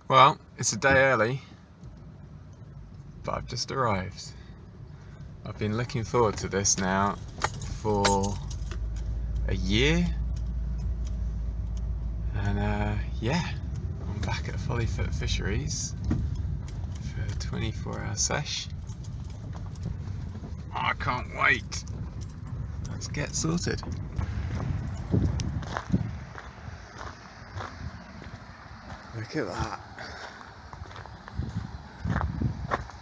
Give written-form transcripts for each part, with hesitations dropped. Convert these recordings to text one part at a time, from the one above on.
Well, it's a day early, but I've just arrived. I've been looking forward to this now for a year, and yeah, I'm back at Follyfoot Fisheries for a 24-hour sesh. I can't wait. Let's get sorted. Look at that.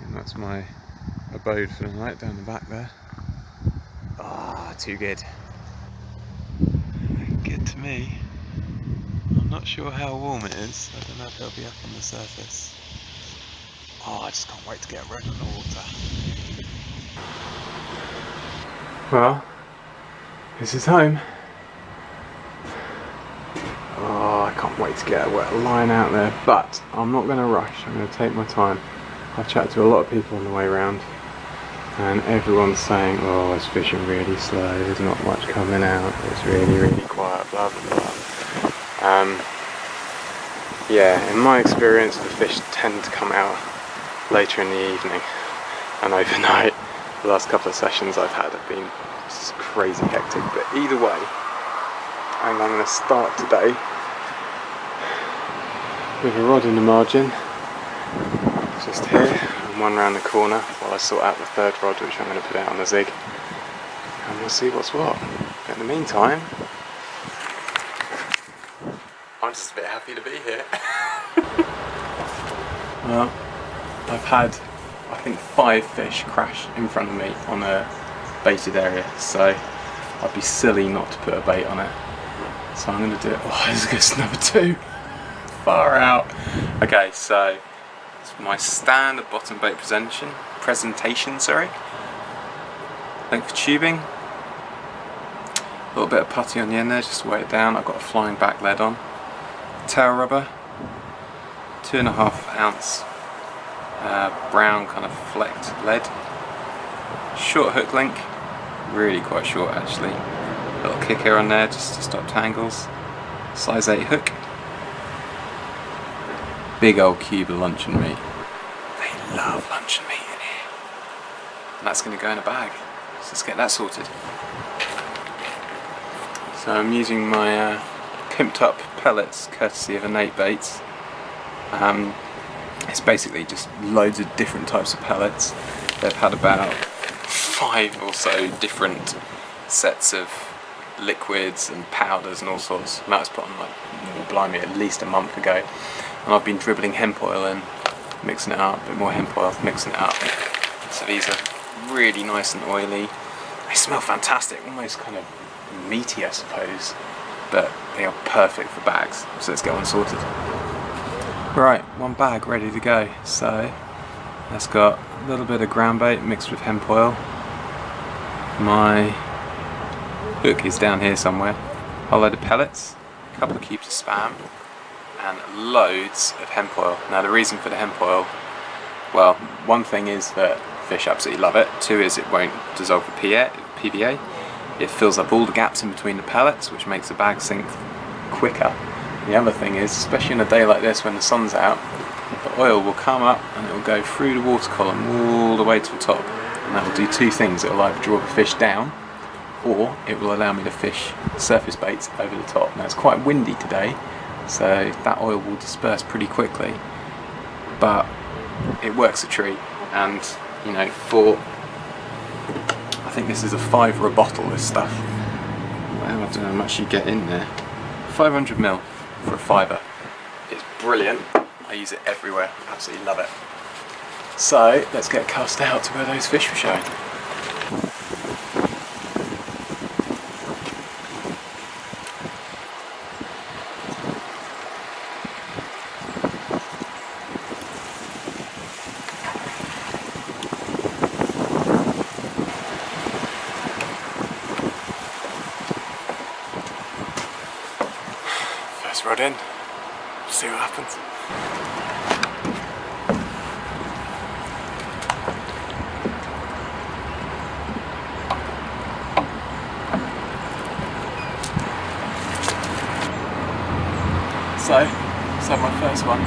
And that's my abode for the night down the back there. Ah, too good. Good to me. I'm not sure how warm it is. I don't know if it'll be up on the surface. Oh, I just can't wait to get a run on the water. Well, this is home. Oh, I can't wait to get a wet line out there, but I'm not going to rush. I'm going to take my time. I've chatted to a lot of people on the way round, and everyone's saying, oh, it's fishing really slow, there's not much coming out, it's really quiet, blah blah blah. Yeah, in my experience the fish tend to come out later in the evening and overnight. The last couple of sessions I've had have been just crazy hectic, but either way, I'm going to start today with a rod in the margin, just here, and one round the corner while I sort out the third rod, which I'm going to put out on the zig, and we'll see what's what. But in the meantime, I'm just a bit happy to be here. Well, I've had, I think, 5 fish crash in front of me on a baited area, so I'd be silly not to put a bait on it. So I'm going to do it. Oh, this is number 2. Far out. Okay, so it's my standard bottom bait presentation. Length of tubing. A little bit of putty on the end there just to weigh it down. I've got a flying back lead on. Tail rubber. 2.5 ounce brown kind of flecked lead. Short hook link. Really quite short actually. Little kicker on there just to stop tangles. Size 8 hook. Big old cube of luncheon meat. They love luncheon meat in here. And that's going to go in a bag. So let's get that sorted. So I'm using my pimped up pellets courtesy of Innate Baits. It's basically just loads of different types of pellets. They've had about 5 or so different sets of liquids and powders and all sorts. Matt was put on like, blimey, at least a month ago, and I've been dribbling hemp oil in, mixing it up, a bit more hemp oil, mixing it up. So these are really nice and oily. They smell fantastic, almost kind of meaty I suppose, but they are perfect for bags. So let's get one sorted. Right, one bag ready to go. So that's got a little bit of ground bait mixed with hemp oil. My hook is down here somewhere. A whole load of pellets, a couple of cubes of spam, and loads of hemp oil. Now the reason for the hemp oil, well, one thing is that fish absolutely love it. 2 is it won't dissolve with PVA. It fills up all the gaps in between the pellets, which makes the bag sink quicker. The other thing is, especially on a day like this when the sun's out, the oil will come up and it will go through the water column all the way to the top. And that will do 2 things. It will either draw the fish down, or it will allow me to fish surface baits over the top. Now it's quite windy today, so that oil will disperse pretty quickly, but it works a treat. And you know, for, I think this is a £5 a bottle, this stuff. Well, I don't know how much you get in there. 500ml for a £5. It's brilliant. I use it everywhere, absolutely love it. So let's get cast out to where those fish were showing. First rod in, see what happens. So my first one.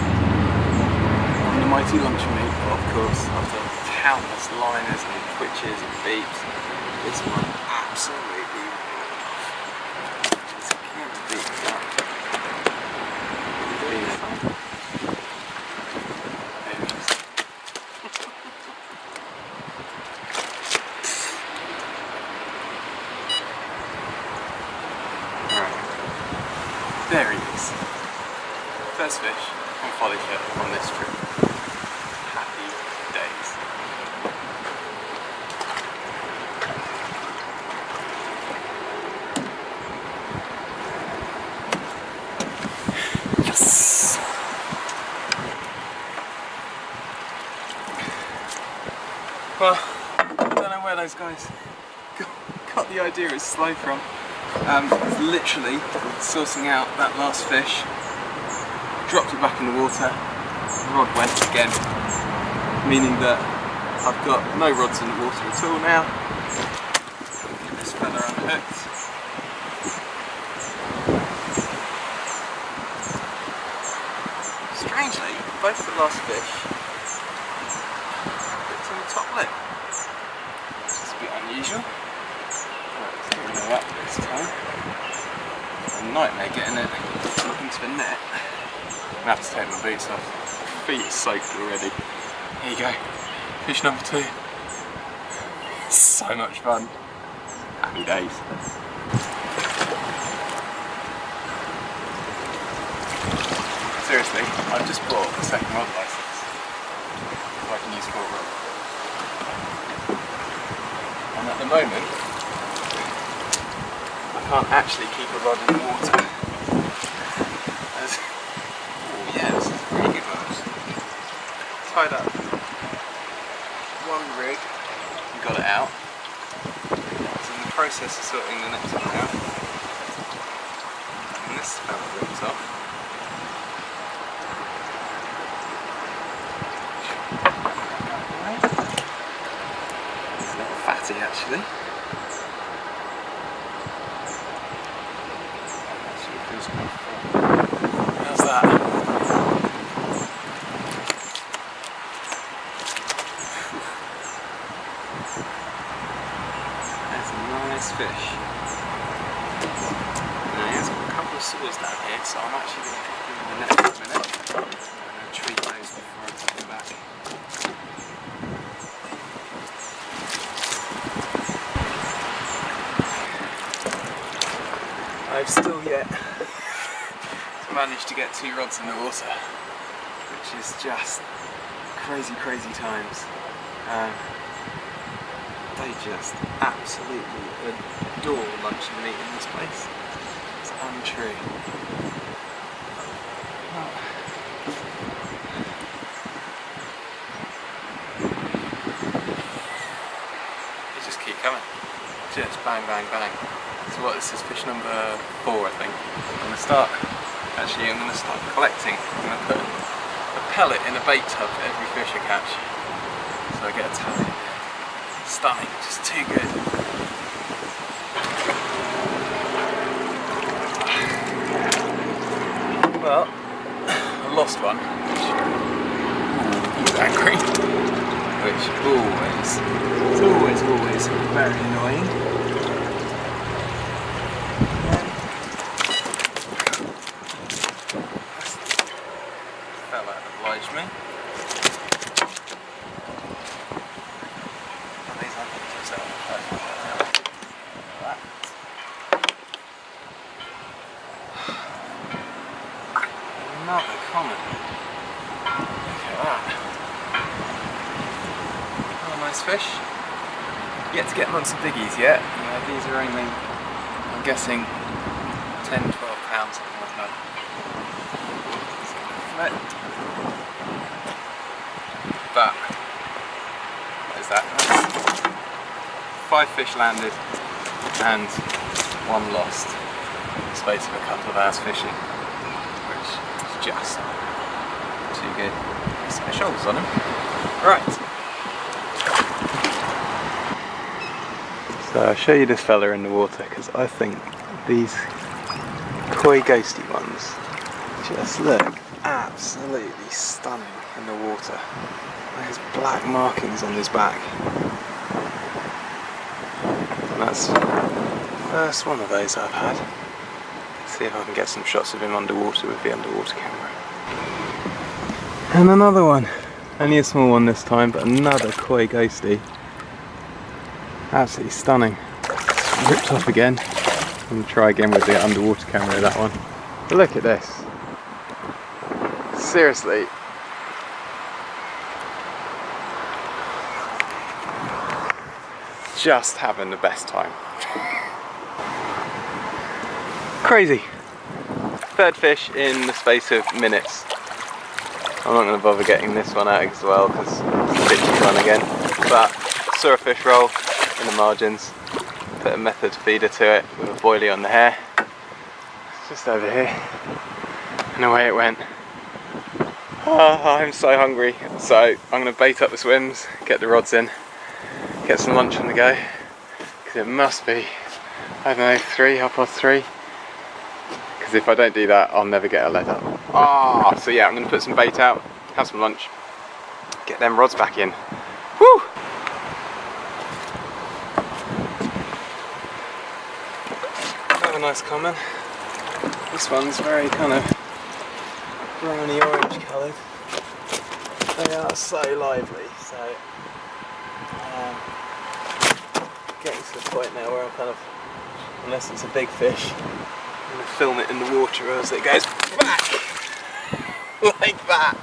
the mighty lunch meat, of course, after countless liners and twitches and beeps, this one absolutely just can't beat that. There it is. Alright, there he is. First fish on Follyfoot on this trip. Happy days. Yes! Well, I don't know where those guys got the idea it's slow from. It's literally sourcing out that last fish, dropped it back in the water, the rod went again, meaning that I've got no rods in the water at all now. Get this fella unhooked. Strangely, both the last fish hooked on the top lip, which is a bit unusual. Let's get rid of that this time. It's a nightmare getting it into the net. I'm gonna have to take my boots off. My feet are soaked already. Here you go. Fish number 2. So much fun. Happy days. Seriously, I've just bought a second rod license. So I can use 4 rods. And at the moment, I can't actually keep a rod in the water. Yeah, this is a really good one. Tied up one rig and got it out. It's in the process of sorting the next one out. And this fella ripped off. It's a little fatty actually. Actually feels quite full. How's that? Fish. Now he has got a couple of sores down here, so I'm actually going to put him in the net for a minute. I'm going to treat those before I take them back. I've still yet managed to get 2 rods in the water, which is just crazy, crazy times. They just absolutely adore lunch and meat in this place. It's untrue. They just keep coming. Just bang, bang, bang. So what, this is fish number 4 I think. I'm going to start collecting. I'm going to put a pellet in a bait tub for every fish I catch. So I get a tally. Stunning, just too good. Well, I lost one, he's angry, which is always very annoying. This fella obliged me. Another common. Look at that. Oh, nice fish. Yet to get them on some biggies yet. These are only, I'm guessing, 10-12 pounds, something like that. But, there's that. That's 5 fish landed and 1 lost in the space of a couple of hours fishing. Just too good. Set my shoulders on him. Right. So I'll show you this fella in the water because I think these koi ghosty ones Just look, absolutely stunning in the water. There's black markings on his back. And that's the first one of those I've had. Let's see if I can get some shots of him underwater with the underwater camera. And another one. Only a small one this time, but another koi ghosty. Absolutely stunning. Ripped off again. I'm going to try again with the underwater camera, that one. But look at this. Seriously. Just having the best time. Crazy. Third fish in the space of minutes. I'm not going to bother getting this one out as well because it's a bit too fun again. But saw a fish roll in the margins. Put a method feeder to it with a boilie on the hair. It's just over here. And away it went. Oh, I'm so hungry. So I'm going to bait up the swims, get the rods in, get some lunch on the go. Because it must be, I don't know, 3:30. Because if I don't do that, I'll never get a lead up. So yeah, I'm going to put some bait out, have some lunch, get them rods back in. Woo! Another nice common. This one's very kind of browny orange coloured. They are so lively, so getting to the point now where I'm kind of, unless it's a big fish, I'm going to film it in the water as it goes back like that.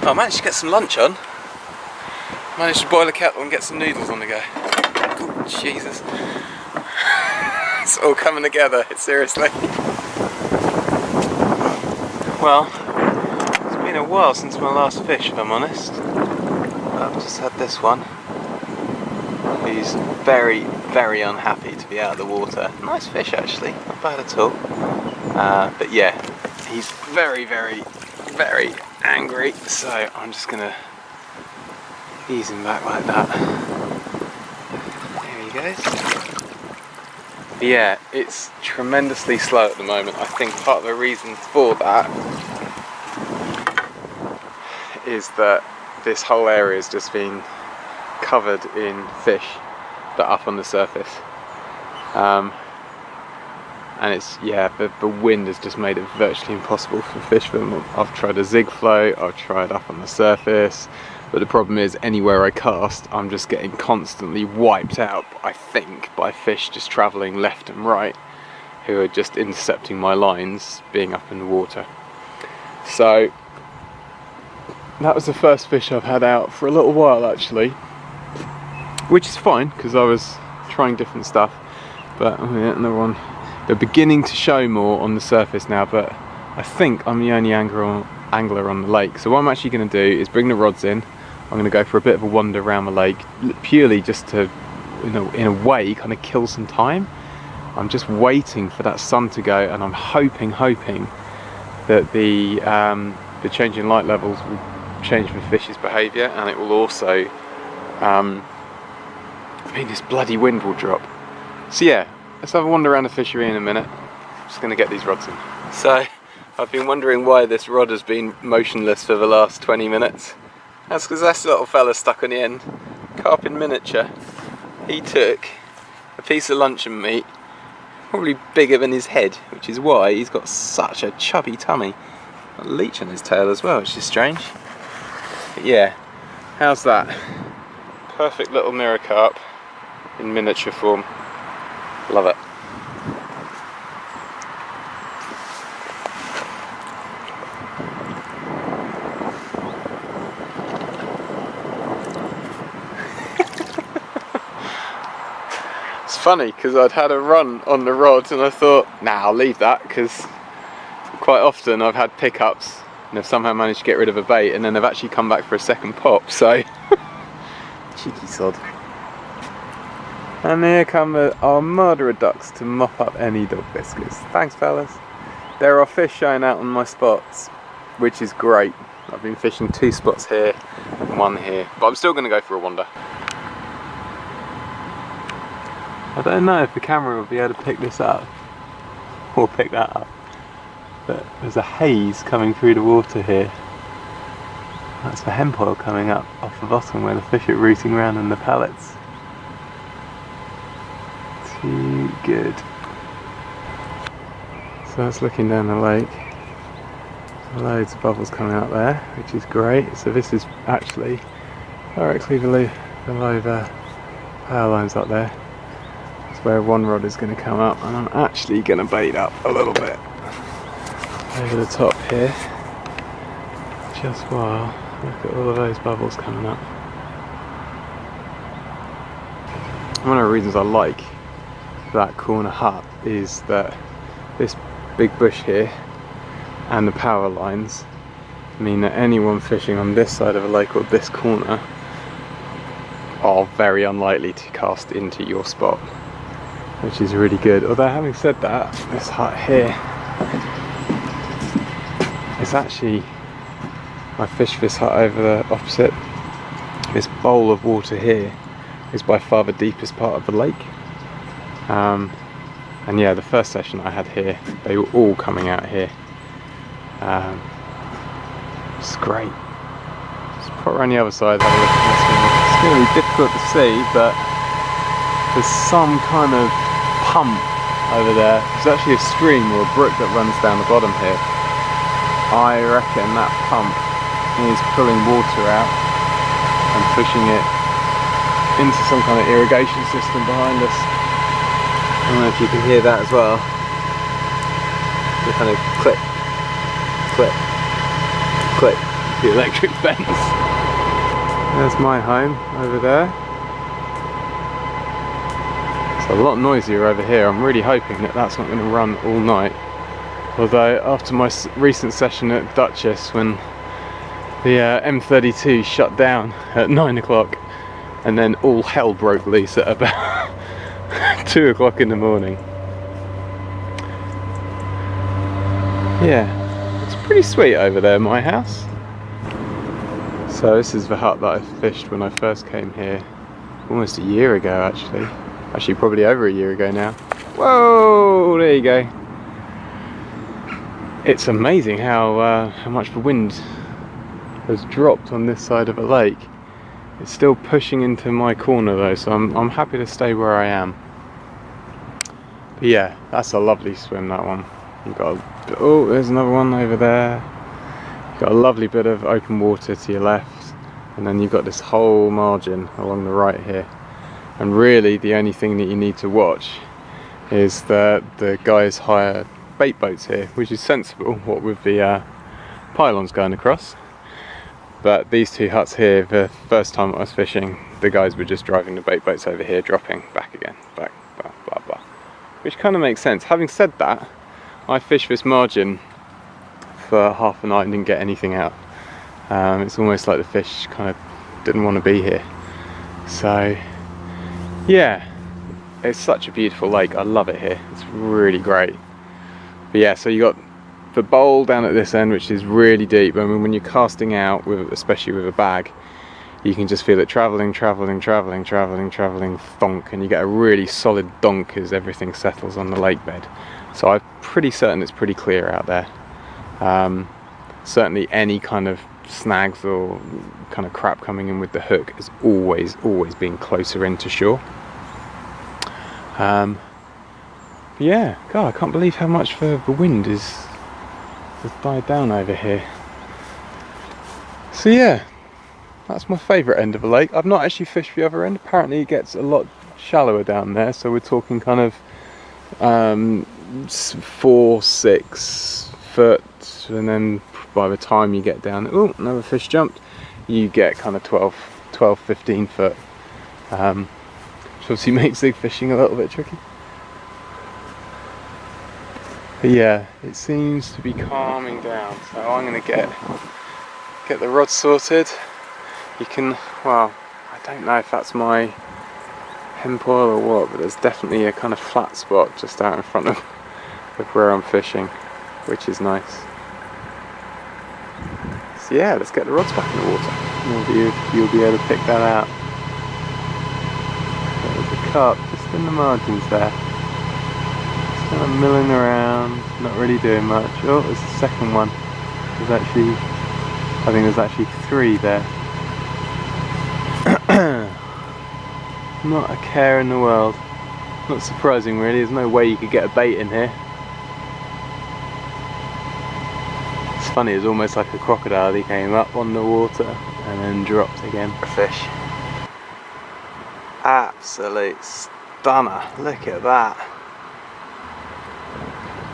I managed to get some lunch on. Managed to boil a kettle and get some noodles on the go. Oh, Jesus. It's all coming together, seriously. Well, it's been a while since my last fish, if I'm honest. I've just had this one. He's very, very unhappy to be out of the water. Nice fish actually, not bad at all. But yeah, he's very, very, very angry. So I'm just gonna ease him back like that. There he goes. Yeah, it's tremendously slow at the moment. I think part of the reason for that is that this whole area has just been covered in fish that are up on the surface. And it's, yeah, the wind has just made it virtually impossible for fish for them. I've tried a zig float, I've tried up on the surface, but the problem is anywhere I cast, I'm just getting constantly wiped out, I think, by fish just travelling left and right, who are just intercepting my lines being up in the water. So that was the first fish I've had out for a little while actually, which is fine because I was trying different stuff. But oh yeah, another one. They're beginning to show more on the surface now, but I think I'm the only angler on the lake. So what I'm actually going to do is bring the rods in. I'm going to go for a bit of a wander around the lake, purely just to, in a way, kind of kill some time. I'm just waiting for that sun to go, and I'm hoping that the change in light levels will change the fish's behaviour, and it will also this bloody wind will drop. So yeah, let's have a wander around the fishery in a minute. I'm just going to get these rods in. So I've been wondering why this rod has been motionless for the last 20 minutes. That's because this little fella stuck on the end, carp in miniature. He took a piece of luncheon meat, probably bigger than his head, which is why he's got such a chubby tummy. A leech on his tail as well, which is strange. But yeah, how's that? Perfect little mirror carp in miniature form. Love it. It's funny because I'd had a run on the rod and I thought, nah, I'll leave that, because quite often I've had pickups and I've somehow managed to get rid of a bait and then they've actually come back for a second pop, so cheeky sod. And here come our murderer ducks to mop up any dog biscuits. Thanks fellas. There are fish showing out on my spots, which is great. I've been fishing 2 spots here and 1 here, but I'm still going to go for a wander. I don't know if the camera will be able to pick this up, will pick that up. But there's a haze coming through the water here. That's the hemp oil coming up off the bottom where the fish are rooting around in the pellets. Too good. So that's looking down the lake. Loads of bubbles coming up there, which is great. So this is actually directly below the power lines up there. That's where one rod is going to come up, and I'm actually going to bait up a little bit over the top here. Just while, look at all of those bubbles coming up. One of the reasons I like that corner hut is that this big bush here and the power lines mean that anyone fishing on this side of a lake or this corner are very unlikely to cast into your spot, which is really good. Although having said that, this hut here is actually, I fished this hut over the opposite. This bowl of water here is by far the deepest part of the lake. And yeah, the first session I had here, they were all coming out here. It's great. Let's put around the other side, have a look at this one. It's going to be difficult to see, but there's some kind of pump over there. There's actually a stream or a brook that runs down the bottom here. I reckon that pump is pulling water out and pushing it into some kind of irrigation system behind us. I don't know if you can hear that as well. The kind of click, click, click, the electric fence. There's my home over there. It's a lot noisier over here. I'm really hoping that that's not going to run all night. Although after my recent session at Duchess, when the M32 shut down at 9 o'clock and then all hell broke loose at about 2 o'clock in the morning. Yeah, it's pretty sweet over there, my house. So this is the hut that I fished when I first came here almost a year ago, actually probably over a year ago now. Whoa, there you go. It's amazing how much the wind has dropped on this side of the lake. It's still pushing into my corner though, so I'm happy to stay where I am. But yeah, that's a lovely swim, that one. You've got oh, there's another one over there. You've got a lovely bit of open water to your left, and then you've got this whole margin along the right here. And really the only thing that you need to watch is that the guys hire bait boats here, which is sensible, what with the pylons going across. But these two huts here, the first time I was fishing, the guys were just driving the bait boats over here, dropping back again, back, blah, blah, blah. Which kind of makes sense. Having said that, I fished this margin for half a night and didn't get anything out. It's almost like the fish kind of didn't want to be here. So, yeah, it's such a beautiful lake. I love it here. It's really great. But yeah, so you got the bowl down at this end, which is really deep. I mean, when you're casting out, especially with a bag, you can just feel it travelling, thonk, and you get a really solid donk as everything settles on the lake bed. So I'm pretty certain it's pretty clear out there. Certainly any kind of snags or kind of crap coming in with the hook has always been closer into shore. Yeah, God, I can't believe how much the wind has died down over here. So yeah, that's my favourite end of the lake. I've not actually fished the other end. Apparently it gets a lot shallower down there, so we're talking kind of 4-6 foot, and then by the time you get down, oh, another fish jumped, you get kind of 12-15 foot, which obviously makes zig fishing a little bit tricky. But yeah, it seems to be calming down, so I'm going to get the rod sorted. You can, well, I don't know if that's my hemp oil or what, but there's definitely a kind of flat spot just out in front of where I'm fishing, which is nice. So yeah, let's get the rods back in the water. Maybe you'll be able to pick that out. There's a carp just in the margins there. kind of milling around, not really doing much. Oh, there's the second one. There's actually, I think there's actually 3 there. Not a care in the world. Not surprising really, there's no way you could get a bait in here. It's funny, it's almost like a crocodile. He came up on the water and then dropped again. A fish. Absolute stunner, look at that.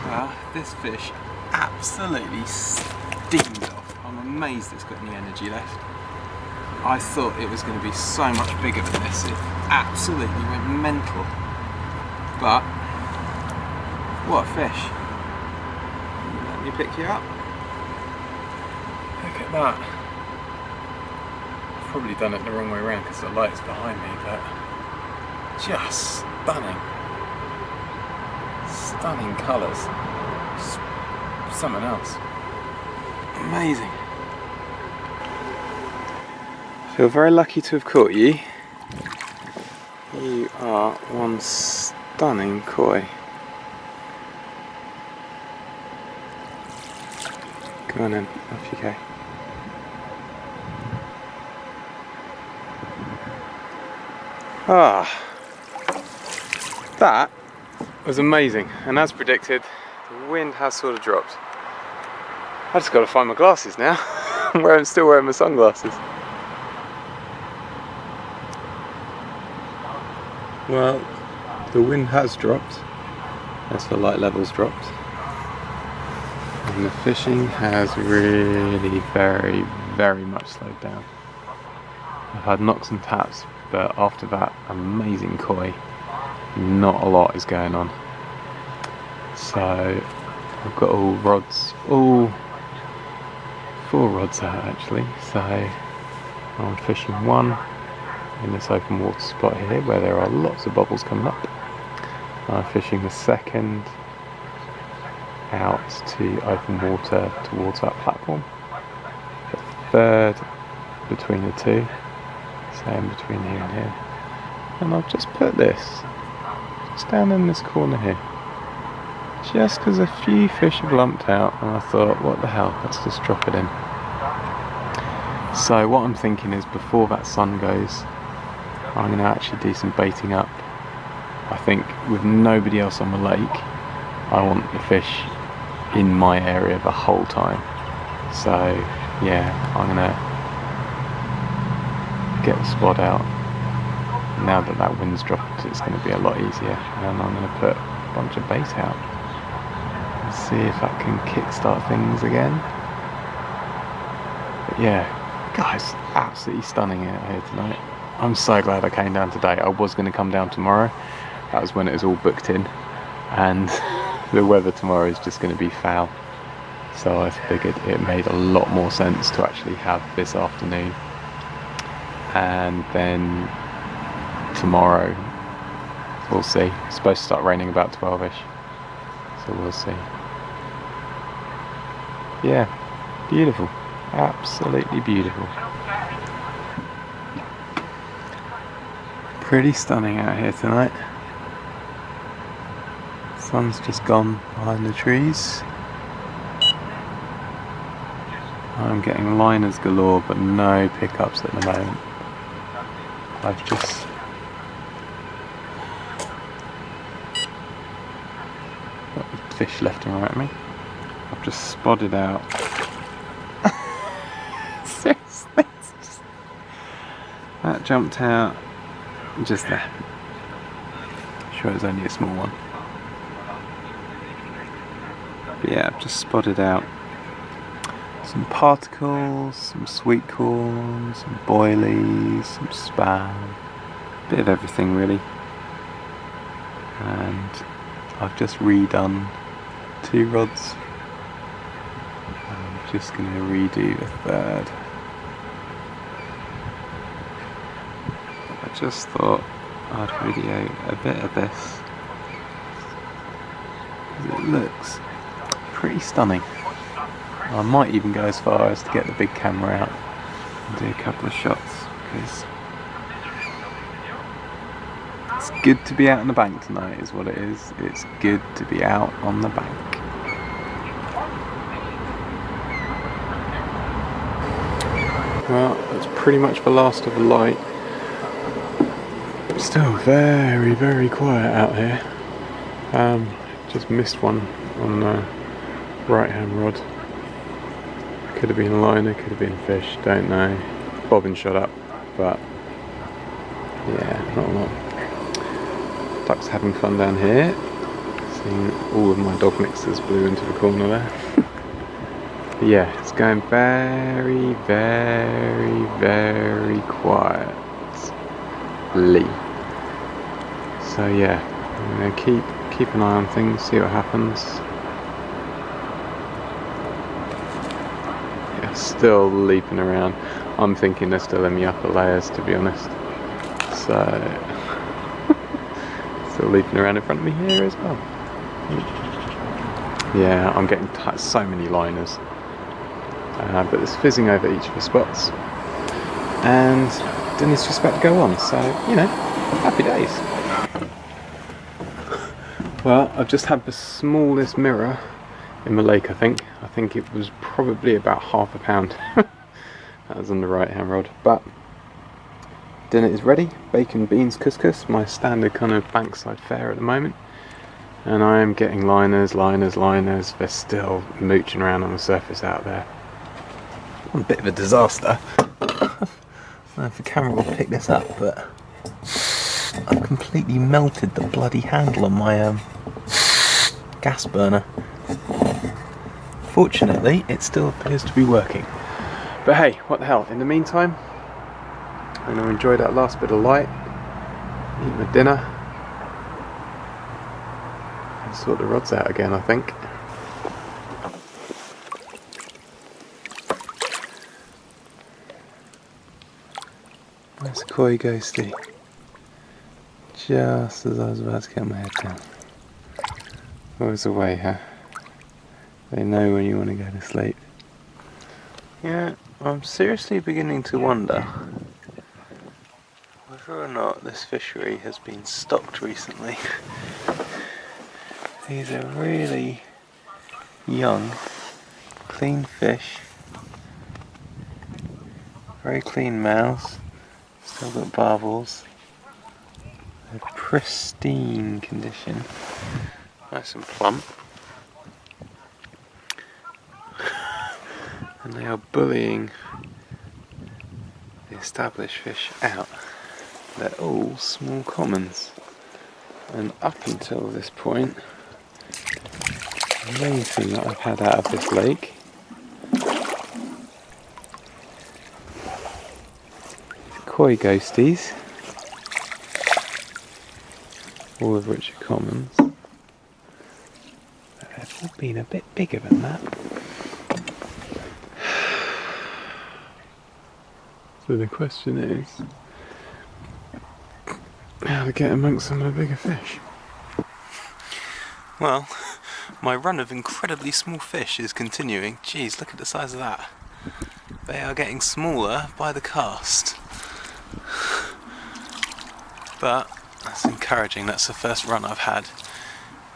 Well, this fish absolutely steamed off. I'm amazed it's got any energy left. I thought it was going to be so much bigger than this. It absolutely went mental. But, what a fish. Let me pick you up. Look at that. I've probably done it the wrong way around because the light's behind me, but just stunning. Stunning colours. Something else. Amazing. I feel very lucky to have caught you. You are one stunning koi. Go on then, off you go. Ah, that was amazing, and as predicted, the wind has sort of dropped. I just got to find my glasses now. I'm still wearing my sunglasses. Well, the wind has dropped, as the light level's dropped, and the fishing has really very much slowed down. I've had knocks and taps, but after that amazing koi, not a lot is going on. So I've got all rods, all 4 rods out actually, so I'm fishing one in this open water spot here where there are lots of bubbles coming up. I'm fishing the second out to open water towards that platform, the third between the 2, so in between here and here, and I've just put this just down in this corner here just because a few fish have lumped out, and I thought, what the hell, let's just drop it in. So what I'm thinking is, before that sun goes, I'm going to actually do some baiting up. I think with nobody else on the lake, I want the fish in my area the whole time. So yeah, I'm going to get the spot out. Now that that wind's dropped, it's going to be a lot easier, and I'm going to put a bunch of bait out and see if that can kickstart things again. But yeah, guys, absolutely stunning out here tonight. I'm so glad I came down today. I was going to come down tomorrow. That was when it was all booked in, and the weather tomorrow is just going to be foul. So I figured it made a lot more sense to actually have this afternoon, and then tomorrow we'll see. It's supposed to start raining about 12ish, so we'll see. Yeah, beautiful, absolutely beautiful. Pretty stunning out here tonight. Sun's just gone behind the trees. I'm getting liners galore, but no pickups at the moment. I've just got fish left and right of me. I've just spotted out. Seriously, that jumped out just there. Sure, it's only a small one. But yeah, I've just spotted out some particles, some sweet corn, some boilies, some spam, bit of everything really. And I've just redone 2 rods. I'm just going to redo a third. I just thought I'd video a bit of this. It looks pretty stunning. I might even go as far as to get the big camera out and do a couple of shots, because it's good to be out on the bank tonight is what it is. It's good to be out on the bank. Well, that's pretty much the last of the light. Still very, very quiet out here. Just missed one on the right hand rod. Could have been a liner, could have been fish, don't know. Bobbin shot up, but yeah, not a lot. Ducks having fun down here. Seeing all of my dog mixers blew into the corner there. But yeah, it's going very, very, very quietly. So yeah, I'm gonna keep an eye on things, see what happens. Yeah, still leaping around. I'm thinking they're still in the upper layers, to be honest. So still leaping around in front of me here as well. Yeah, I'm getting so many liners. But it's fizzing over each of the spots, and dinner's just about to go on, so you know, happy days. Well, I've just had the smallest mirror in the lake. I think it was probably about half a pound. That was on the right hand rod, but dinner is ready. Bacon, beans, couscous, my standard kind of bankside fare at the moment, and I am getting liners. They're still mooching around on the surface out there. A bit of a disaster. I don't know if the camera will pick this up, but I've completely melted the bloody handle on my gas burner. Fortunately, it still appears to be working. But hey, what the hell, in the meantime, I'm going to enjoy that last bit of light, eat my dinner, and sort the rods out again, I think. That's a koi ghosty. Just as I was about to get my head down. Always a way, huh? They know when you want to go to sleep. Yeah, I'm seriously beginning to wonder whether or not this fishery has been stocked recently. These are really young, clean fish. Very clean mouths. Still got barbels. They're pristine condition. Nice and plump. And they are bullying the established fish out. They're all small commons. And up until this point, the main thing that I've had out of this lake koi ghosties, all of which are commons. They've all been a bit bigger than that. So the question is, how to get amongst some of the bigger fish? Well, my run of incredibly small fish is continuing. Jeez, look at the size of that. They are getting smaller by the cast. But that's encouraging. That's the first run I've had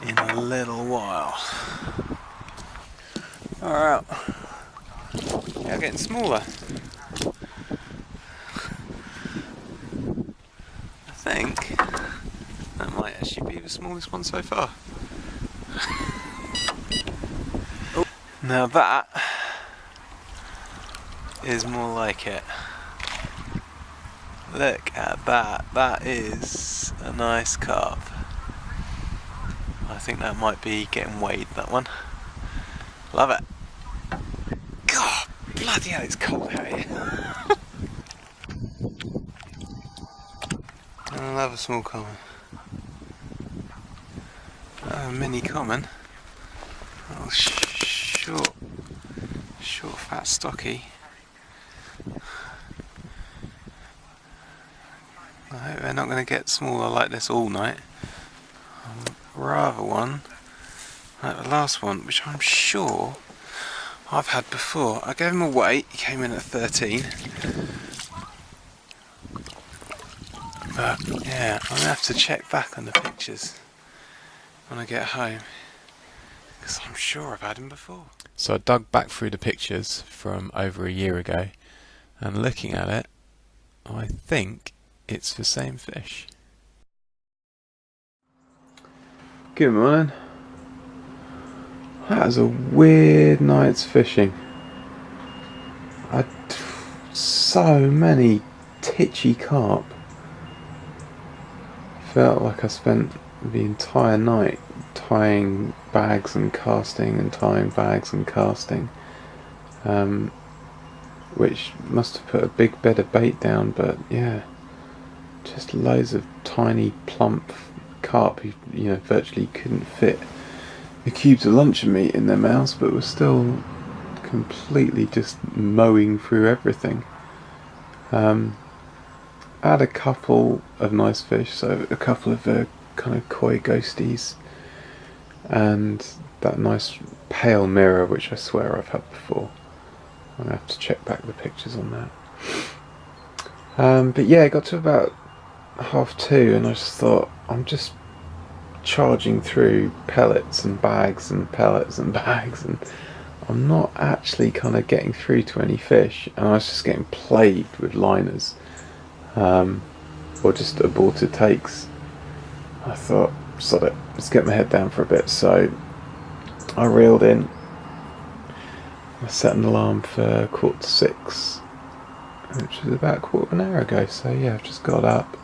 in a little while. Alright. They are getting smaller. I think that might actually be the smallest one so far. Now that is more like it. Look at that, that is a nice carp. I think that might be getting weighed, that one. Love it. God, bloody hell, it's cold out here. Another small common. A mini common. Oh, short, fat, stocky. I hope they're not going to get smaller like this all night. Rather one like the last one, which I'm sure I've had before. I gave him a weight, he came in at 13. But yeah, I'm going to have to check back on the pictures when I get home, because I'm sure I've had them before. So I dug back through the pictures from over a year ago, and looking at it, I think it's the same fish. Good morning. That was a weird night's fishing. So many titchy carp. Felt like I spent the entire night tying bags and casting and tying bags and casting, which must have put a big bed of bait down. But yeah, just loads of tiny plump carp who, you know, virtually couldn't fit the cubes of luncheon meat in their mouths, but were still completely just mowing through everything. I had a couple of nice fish, so a couple of kind of koi ghosties, and that nice pale mirror, which I swear I've had before. I'm gonna have to check back the pictures on that. But yeah, it got to about 2:30, and I just thought, I'm just charging through pellets and bags and pellets and bags, and I'm not actually kind of getting through to any fish, and I was just getting plagued with liners, or just aborted takes. I thought, sod it, let's get my head down for a bit. So I reeled in. I set an alarm for 6:15, which was about a quarter of an hour ago. So yeah, I've just got up,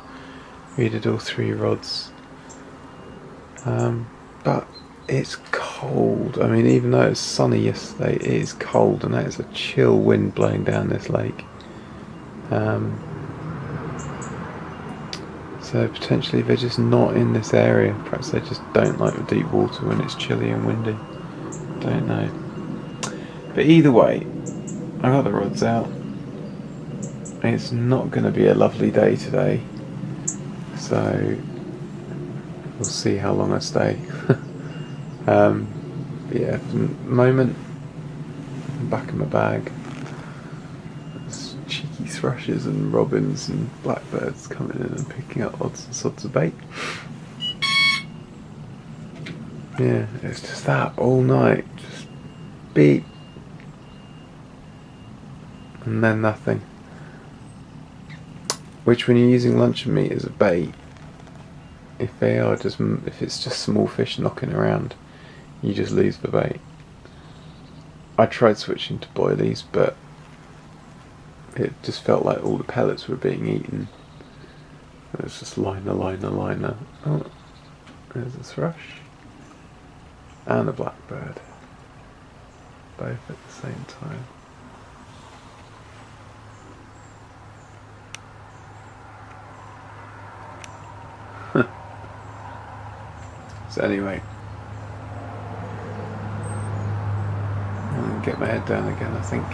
reeded all 3 rods. But it's cold. I mean, even though it was sunny yesterday, it is cold, and that is a chill wind blowing down this lake. So potentially they're just not in this area. Perhaps they just don't like the deep water when it's chilly and windy. Don't know. But either way, I got the rods out. It's not going to be a lovely day today, so we'll see how long I stay. But yeah, for the moment, I'm back in my bag. There's cheeky thrushes and robins and blackbirds coming in and picking up odds and sods of bait. Yeah, it's just that all night. Just beep. And then nothing. Which, when you're using luncheon meat as a bait, if it's just small fish knocking around, you just lose the bait. I tried switching to boilies, but it just felt like all the pellets were being eaten. It was just liner. Oh, there's a thrush and a blackbird, both at the same time. So anyway, I'll get my head down again, I think.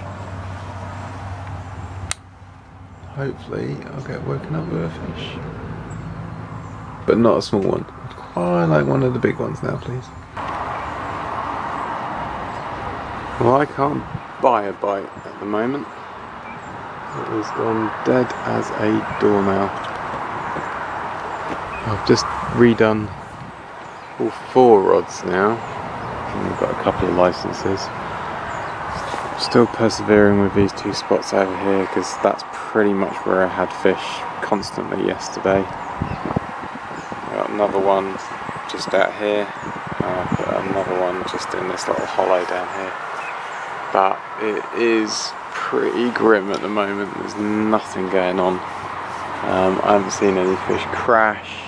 Hopefully I'll get woken up with a fish. But not a small one. I'd quite like one of the big ones now, please. Well, I can't buy a bite at the moment. It has gone dead as a doornail. I've just redone all 4 rods now, and we've got a couple of licenses. Still persevering with these 2 spots over here, because that's pretty much where I had fish constantly yesterday. Got another one just out here, got another one just in this little hollow down here. But it is pretty grim at the moment. There's nothing going on. I haven't seen any fish crash.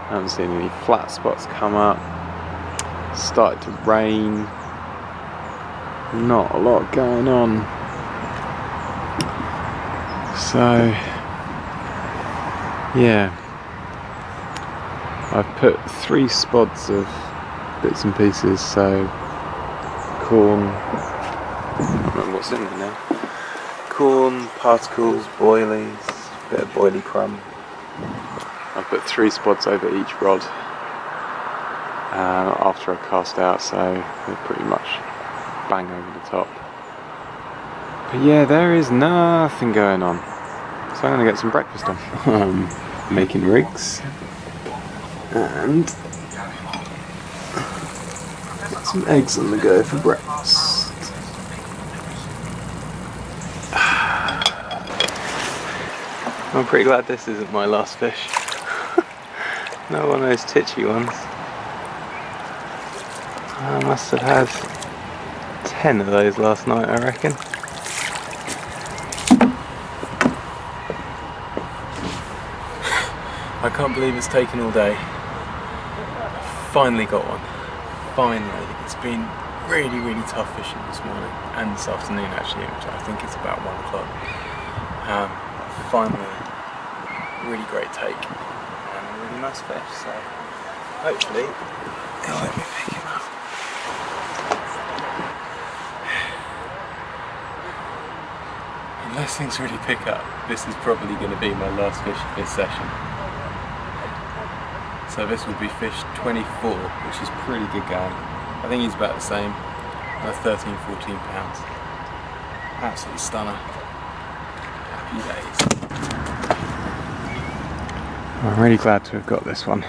I haven't seen any flat spots come up. It's started to rain. Not a lot going on. So, yeah. I've put 3 spods of bits and pieces, so corn, I don't remember what's in there now. Corn, particles, boilies, bit of boilie crumb. I've put 3 spods over each rod after I cast out, so they're pretty much bang over the top. But yeah, there is nothing going on. So I'm going to get some breakfast on. making rigs and got some eggs on the go for breakfast. I'm pretty glad this isn't my last fish. Not one of those titchy ones. I must have had 10 of those last night, I reckon. I can't believe it's taken all day. Finally got one. Finally. It's been really tough fishing this morning and this afternoon actually, which I think it's about 1 o'clock. Finally, really great take and a really nice fish, so hopefully it'll let me pick him up. Unless things really pick up, this is probably going to be my last fish of this session. So this would be fish 24, which is pretty good going. I think he's about the same, 13, 14 pounds. Absolutely stunner. Happy days. I'm really glad to have got this one.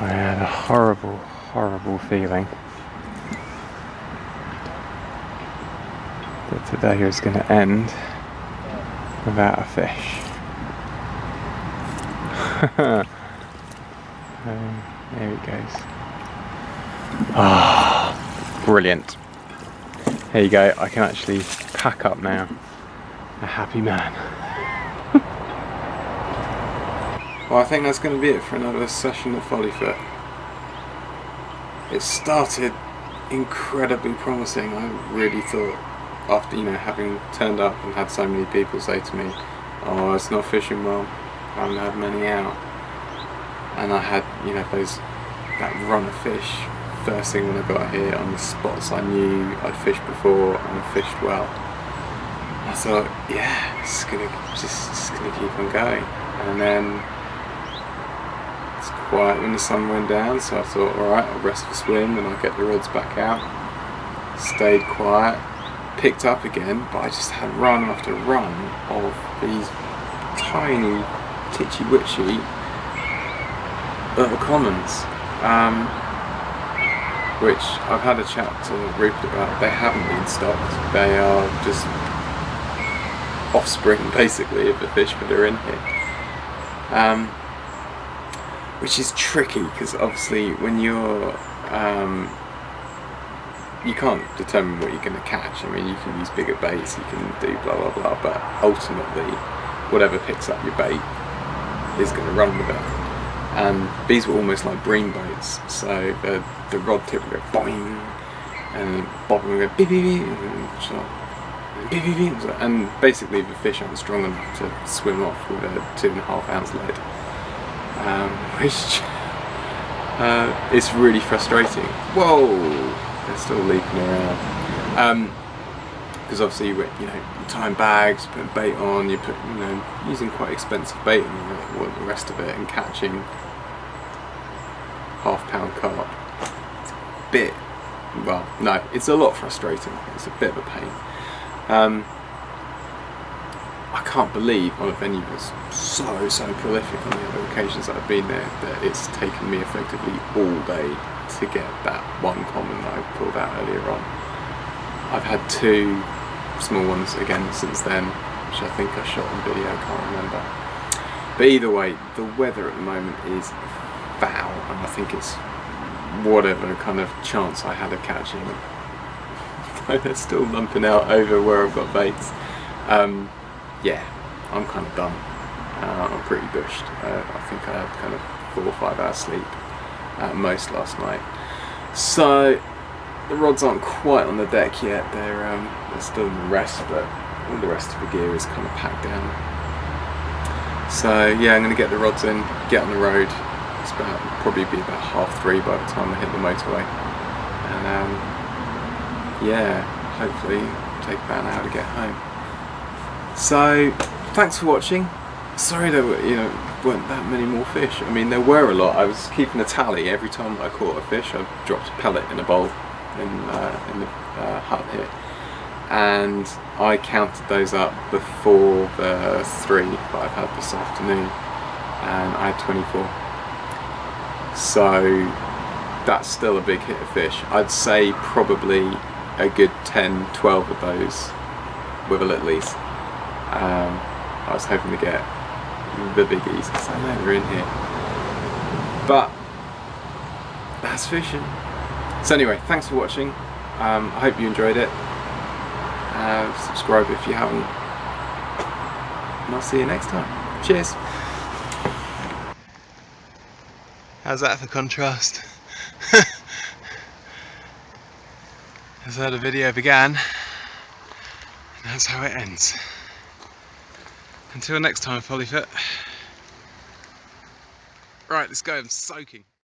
I had a horrible feeling that today was going to end without a fish. There it goes. Ah, brilliant. There you go, I can actually pack up now. A happy man. Well, I think that's going to be it for another session of Follyfoot. It started incredibly promising. I really thought, after having turned up and had so many people say to me, "Oh, it's not fishing well, I haven't had many out." And I had, that run of fish first thing when I got here on the spots I knew I'd fished before and fished well. I thought, yeah, it's gonna keep on going. And then it's quiet when the sun went down, so I thought, alright, I'll rest for swim and I'll get the rods back out. Stayed quiet, picked up again, but I just had run after run of these tiny titchy-witchy commons, which I've had a chat to Rupert about. They haven't been stocked, they are just offspring basically of the fish that are in here, which is tricky because obviously when you're you can't determine what you're going to catch. I mean, you can use bigger baits, you can do blah blah blah, but ultimately whatever picks up your bait is going to run with it. And these were almost like bream boats, so the rod tip would go boing, and the bottom would go beep beep beep, and beep beep beep, and basically the fish aren't strong enough to swim off with a 2.5 ounce lead, which is really frustrating. Whoa, they're still leaping around. Because obviously you tie in bags, put bait on, you put using quite expensive bait and all the rest of it, and catching half-pound carp. It's a bit, well, no, it's a lot frustrating. It's a bit of a pain. I can't believe on a venue that's so prolific on the other occasions that I've been there that it's taken me effectively all day to get that one common that I pulled out earlier on. I've had 2 small ones again since then, which I think I shot on video, I can't remember. But either way, the weather at the moment is foul, and I think it's whatever kind of chance I had of catching them. They're still lumping out over where I've got baits. Yeah, I'm kind of done. I'm pretty bushed. I think I had kind of 4 or 5 hours sleep at most last night. So the rods aren't quite on the deck yet. They're still in the rest, but all the rest of the gear is kind of packed down. So yeah, I'm going to get the rods in, get on the road. It's probably be about 3:30 by the time I hit the motorway, and yeah, hopefully take about an hour to get home. So thanks for watching. Sorry there weren't that many more fish. I mean, there were a lot. I was keeping a tally every time I caught a fish. I dropped a pellet in a bowl in the hut here, and I counted those up before the 3 that I've had this afternoon. and I had 24. So that's still a big hit of fish. I'd say probably a good 10, 12 of those with a little lease. I was hoping to get the biggies, because I know they're in here. But that's fishing. So anyway, thanks for watching. I hope you enjoyed it. Subscribe if you haven't. And I'll see you next time. Cheers. How's that for contrast? That's how the video began, and that's how it ends. Until next time, Follyfoot. Right, let's go. I'm soaking.